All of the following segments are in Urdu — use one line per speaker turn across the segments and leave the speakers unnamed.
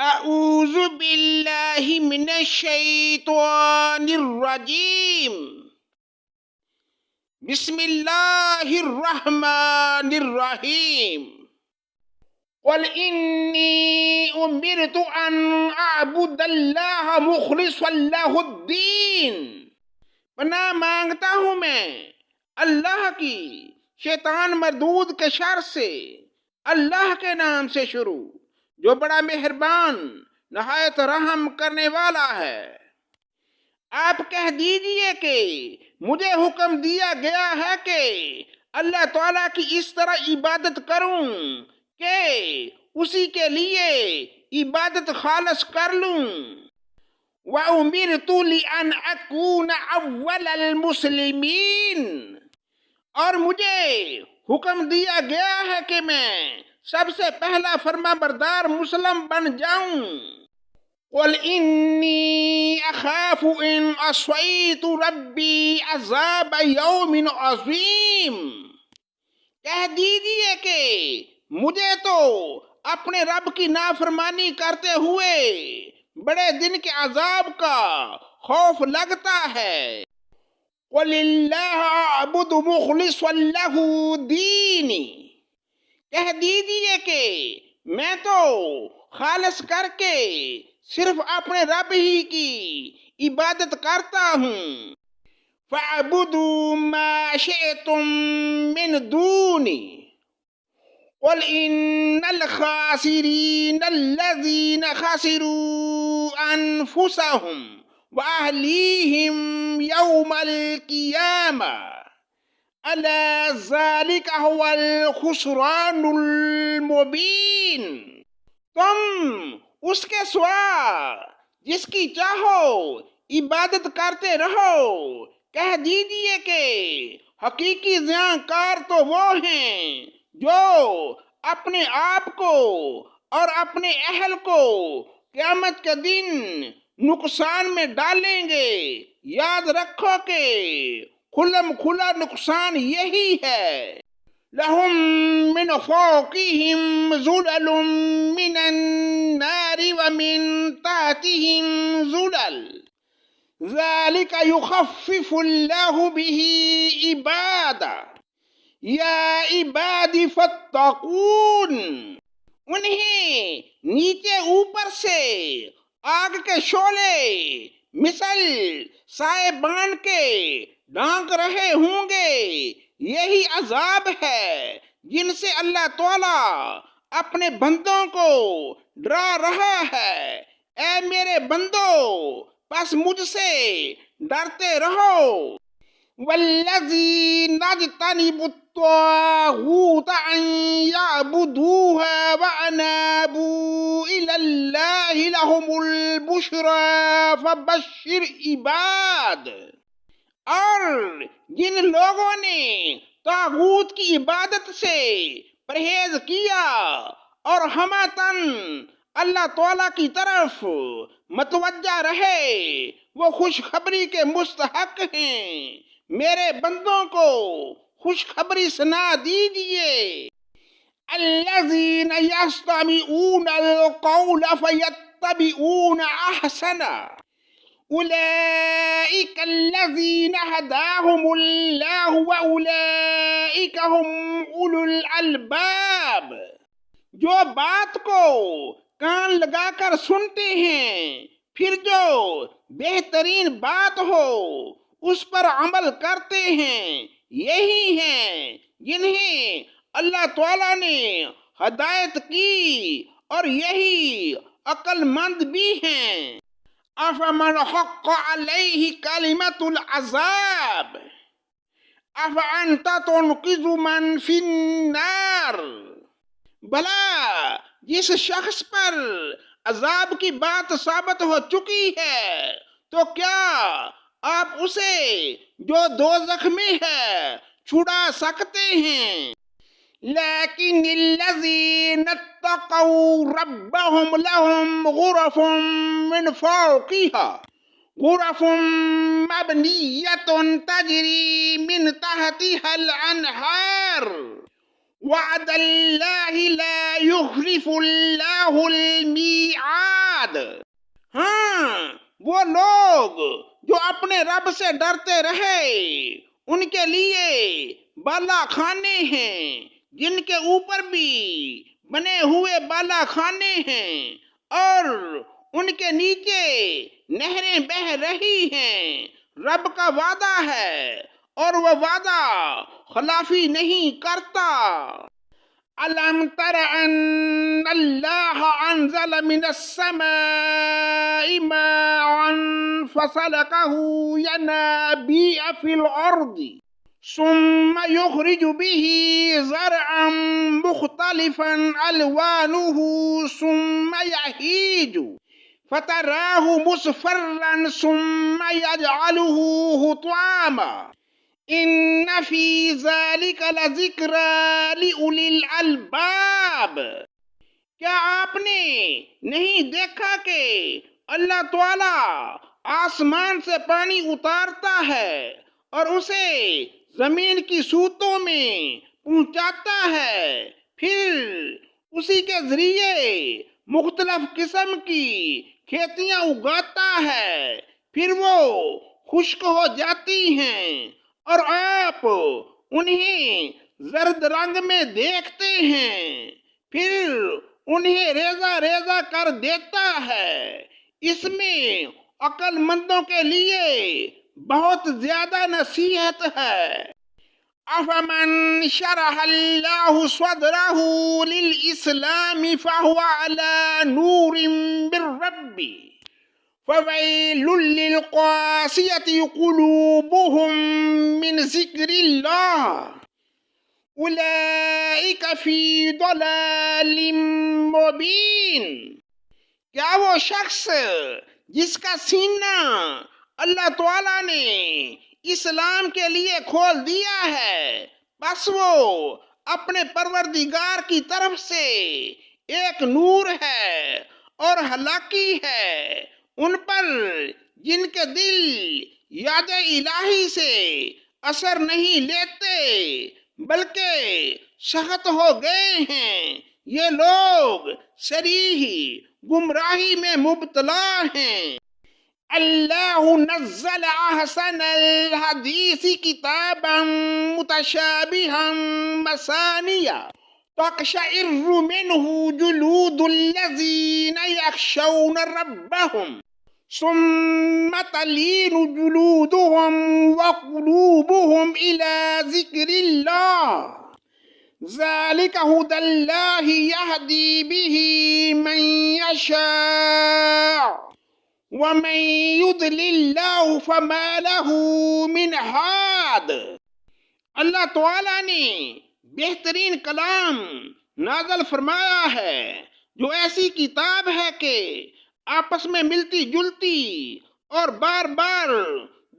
اعوذ باللہ من الشیطان الرجیم بسم اللہ الرحمن الرحیم قل انی امرت ان اعبد اللہ مخلصا لہ الدین، پناہ مانگتا ہوں میں اللہ کی شیطان مردود کے شر سے، اللہ کے نام سے شروع جو بڑا مہربان نہایت رحم کرنے والا ہے۔ آپ کہہ دیجئے کہ مجھے حکم دیا گیا ہے کہ اللہ تعالیٰ کی اس طرح عبادت کروں کہ اسی کے لیے عبادت خالص کر لوں۔ وَأُمِرْتُ لِأَنْ أَكُونَ أَوَّلَ الْمُسْلِمِينَ، اور مجھے حکم دیا گیا ہے کہ میں سب سے پہلا فرما بردار مسلم بن جاؤں۔ قُلْ إِنِّي أَخَافُ إِنْ عَصَيْتُ رَبِّي عَذَابَ يَوْمٍ عَظِيمٍ، کہہ دیجئے کہ مجھے تو اپنے رب کی نافرمانی کرتے ہوئے بڑے دن کے عذاب کا خوف لگتا ہے۔ قُلِ اللَّهَ أَعْبُدُ مُخْلِصًا لَهُ دِينِي، کہہ دیجئے کہ میں تو خالص کر کے صرف اپنے رب ہی کی عبادت کرتا ہوں۔ فَاعْبُدُوا مَا شِئْتُم مِّن دُونِي قُلْ إِنَّ الْخَاسِرِينَ الَّذِينَ خَسِرُوا أَنفُسَهُمْ وَأَهْلِيهِمْ يَوْمَ الْقِيَامَةِ أَلَا ذَلِكَ هُوَ الْخُسْرَانُ الْمُبِينُ، تم اس کے سوا جس کی چاہو عبادت کرتے رہو، کہہ دیجئے کہ حقیقی زیانکار تو وہ ہیں جو اپنے آپ کو اور اپنے اہل کو قیامت کے دن نقصان میں ڈالیں گے۔ یاد رکھو کہ کھلم کھلا نقصان یہی ہے۔ لَهُم مِّن فَوْقِهِمْ ظُلَلٌ مِّنَ النَّارِ وَمِن تَحْتِهِمْ ظُلَلٌ ذَلِكَ يُخَفِّفُ اللَّهُ بِهِ عِبَادَهُ يَا عِبَادِ فَاتَّقُونِ، انہیں نیچے اوپر سے آگ کے شعلے مثل سائے بان کے ڈھانک رہے ہوں گے، یہی عذاب ہے جن سے اللہ تعالیٰ اپنے بندوں کو ڈرا رہا ہے۔ اے میرے بندو، پس مجھ سے ڈرتے رہو۔ وَالَّذِينَ اجْتَنِبُوا الطَّاغُوتَ أَن يَعْبُدُوهَا وَأَنَابُوا إِلَى اللَّهِ لَهُمُ الْبُشْرَىٰ فَبَشِّرْ عِبَادِ، اور جن لوگوں نے طاغوت کی عبادت سے پرہیز کیا اور ہمہ اللہ تعالیٰ کی طرف متوجہ رہے، وہ خوشخبری کے مستحق ہیں۔ میرے بندوں کو خوشخبری سنا دیجئے۔ الذین یستمعون القول فیتبعون احسنہ اولئک الذین ہداہم اللہ واولئک ہم اولو الالباب، جو بات کو کان لگا کر سنتے ہیں پھر جو بہترین بات ہو اس پر عمل کرتے ہیں، یہی ہیں جنہیں اللہ تعالیٰ نے ہدایت کی اور یہی عقل مند بھی ہیں۔ افمن حق علیہ کلمۃ العذاب افانت تنقذ من فی النار، بھلا جس شخص پر عذاب کی بات ثابت ہو چکی ہے تو کیا آپ اسے جو دوزخ میں ہے چھڑا سکتے ہیں؟ لیکن الذین اتقوا ربهم لهم غرف من فوقها غرف مبنیۃ تجری من تحتها الانہار وعد اللہ لا یخلف اللہ المیعاد، بعد ہاں وہ لوگ جو اپنے رب سے ڈرتے رہے ان کے لیے بالا خانے ہیں جن کے اوپر بھی بنے ہوئے بالا خانے ہیں اور ان کے نیچے نہریں بہہ رہی ہیں۔ رب کا وعدہ ہے اور وہ وعدہ خلافی نہیں کرتا۔ أَلَمْ تَرَ أَنَّ اللَّهَ أَنزَلَ مِنَ السَّمَاءِ مَاءً فَسَلَكَهُ يَنَابِيعَ فِي الْأَرْضِ ثُمَّ يُخْرِجُ بِهِ زَرْعًا مُخْتَلِفًا أَلْوَانُهُ ثُمَّ يَهِيجُ فَتَرَاهُ مُصْفَرًّا ثُمَّ يَجْعَلُهُ حُطَامًا ان فی ذالک لذکریٰ لأولی الالباب۔ کیا آپ نے نہیں دیکھا کہ اللہ تعالیٰ آسمان سے پانی اتارتا ہے اور اسے زمین کی سوتوں میں پہنچاتا ہے، پھر اسی کے ذریعے مختلف قسم کی کھیتیاں اگاتا ہے، پھر وہ خشک ہو جاتی ہیں اور آپ انہیں زرد رنگ میں دیکھتے ہیں، پھر انہیں ریزہ ریزہ کر دیتا ہے۔ اس میں عقل مندوں کے لیے بہت زیادہ نصیحت ہے۔ أَفَمَنْ شَرَحَ اللَّهُ صَدْرَهُ لِلْإِسْلَامِ فَهُوَ عَلَى نُورٍ مِّن رَّبِّهِ فَوَيْلٌ لِّلْقَاسِيَةِ قُلُوبُهُم مِّن ذِكْرِ اللَّهِ أُولَٰئِكَ فِي ضَلَالٍ مُّبِينٍ۔ کیا وہ شخص جس کا سینہ اللہ تعالیٰ نے اسلام کے لیے کھول دیا ہے، بس وہ اپنے پروردگار کی طرف سے ایک نور ہے اور ہلاکی ہے ان پر جن کے دل یاد الہی سے اثر نہیں لیتے بلکہ سخت ہو گئے ہیں۔ یہ لوگ صریح گمراہی میں مبتلا ہیں۔ اللہ نزل احسن الحدیث کتابا متشابہا مثانیہ تقشعر منہ جلود الذین یخشون ربهم ثم تلین جلودهم وقلوبهم إلى ذکر اللہ ذلك هدى اللہ یہدی به من یشاء ومن يضلل الله فما له من ہاد۔ اللہ تعالیٰ نے بہترین کلام نازل فرمایا ہے جو ایسی کتاب ہے کہ آپس میں ملتی جلتی اور بار بار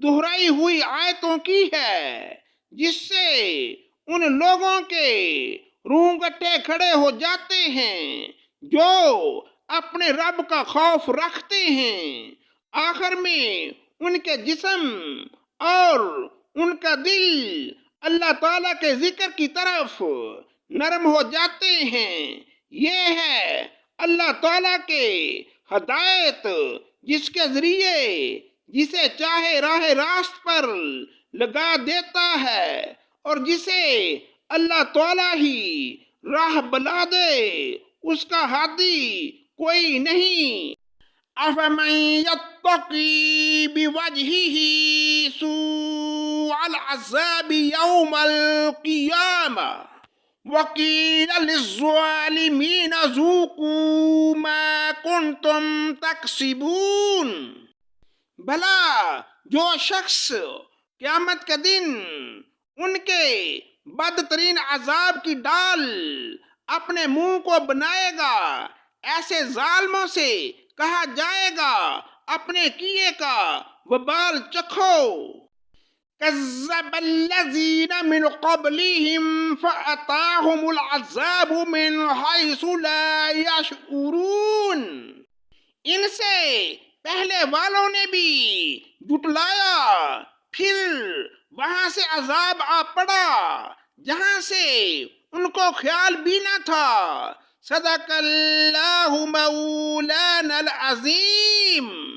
دہرائی ہوئی آیتوں کی ہے، جس سے ان لوگوں کے رونگٹے کھڑے ہو جاتے ہیں جو اپنے رب کا خوف رکھتے ہیں۔ آخر میں ان کے جسم اور ان کا دل اللہ تعالیٰ کے ذکر کی طرف نرم ہو جاتے ہیں۔ یہ ہے اللہ تعالیٰ کے ہدایت جس کے ذریعے جسے چاہے راہ راست پر لگا دیتا ہے اور جسے اللہ تعالیٰ ہی راہ بلا دے اس کا ہادی کوئی نہیں۔ أَفَمَن يَتَّقِي بِوَجْهِهِ سُوءَ الْعَذَابِ يَوْمَ الْقِيَامَةِ وَقِيلَ لِلظَّالِمِينَ ذُوقُوا مَا كُنتُمْ تَكْسِبُونَ۔ بھلا جو شخص قیامت کے دن ان کے بدترین عذاب کی ڈال اپنے منہ کو بنائے گا، ایسے ظالموں سے کہا جائے گا اپنے کیے کا وبال چکھو۔ کذب الذین من قبلہم فأتاہم العذاب من حیث لا یشعرون۔ ان سے پہلے والوں نے بھی جھٹلایا، پھر وہاں سے عذاب آ پڑا جہاں سے ان کو خیال بھی نہ تھا۔ صدق اللہ مولانا العظیم.